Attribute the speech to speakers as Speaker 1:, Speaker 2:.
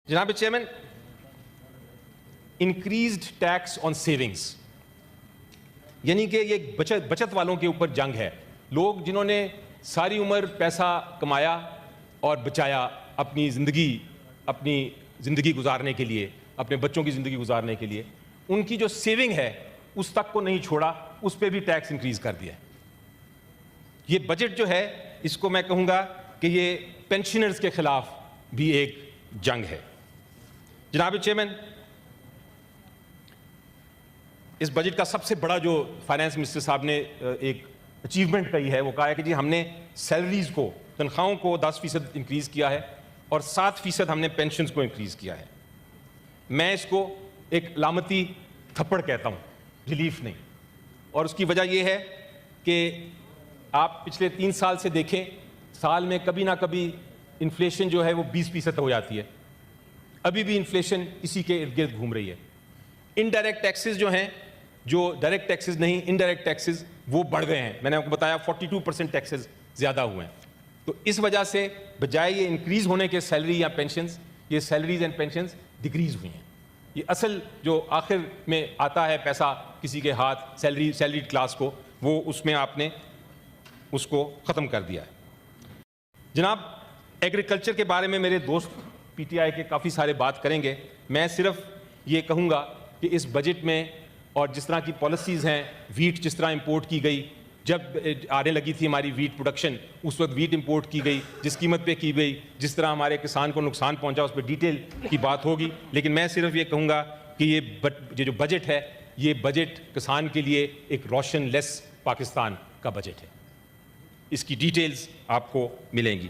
Speaker 1: جناب chairman, increased tax آن savings, یعنی کہ یہ بچت والوں کے اوپر جنگ ہے. لوگ جنہوں نے ساری عمر پیسہ کمایا اور بچایا اپنی زندگی گزارنے کے لیے، اپنے بچوں کی زندگی گزارنے کے لیے، ان کی جو سیونگ ہے اس تک کو نہیں چھوڑا، اس پہ بھی ٹیکس انکریز کر دیا. یہ بجٹ جو ہے اس کو میں کہوں گا کہ یہ پینشنرز کے خلاف بھی ایک جنگ ہے. جناب چیئرمین، اس بجٹ کا سب سے بڑا جو فائنانس منسٹر صاحب نے ایک اچیومنٹ کہی ہے وہ کہا ہے کہ جی ہم نے سیلریز کو، تنخواہوں کو 10% انکریز کیا ہے اور 7% ہم نے پینشنز کو انکریز کیا ہے. میں اس کو ایک علامتی تھپڑ کہتا ہوں، ریلیف نہیں. اور اس کی وجہ یہ ہے کہ آپ پچھلے 3 سال سے دیکھیں، سال میں کبھی نہ کبھی انفلیشن جو ہے وہ 20% ہو جاتی ہے. ابھی بھی انفلیشن اسی کے ارد گرد گھوم رہی ہے. انڈائریکٹ ٹیکسز جو ہیں، جو ڈائریکٹ ٹیکسز نہیں، انڈائریکٹ ٹیکسز وہ بڑھ گئے ہیں. میں نے آپ کو بتایا 42% ٹیکسز زیادہ ہوئے ہیں. تو اس وجہ سے بجائے یہ انکریز ہونے کے سیلری یا پینشنز، یہ سیلریز اینڈ پینشنز ڈکریز ہوئی ہیں. یہ اصل جو آخر میں آتا ہے پیسہ کسی کے ہاتھ سیلریڈ کلاس کو، وہ اس میں آپ نے اس کو ختم کر دیا ہے. جناب، ایگریکلچر کے بارے میں میرے دوست پی ٹی آئی کے کافی سارے بات کریں گے. میں صرف یہ کہوں گا کہ اس بجٹ میں اور جس طرح کی پالیسیز ہیں، ویٹ جس طرح امپورٹ کی گئی، جب آنے لگی تھی ہماری ویٹ پروڈکشن اس وقت ویٹ امپورٹ کی گئی، جس قیمت پہ کی گئی، جس طرح ہمارے کسان کو نقصان پہنچا، اس پہ ڈیٹیل کی بات ہوگی. لیکن میں صرف یہ کہوں گا کہ یہ جو بجٹ ہے، یہ بجٹ کسان کے لیے ایک روشن لیس پاکستان کا بجٹ ہے. اس کی ڈیٹیلز آپ کو ملیں گی.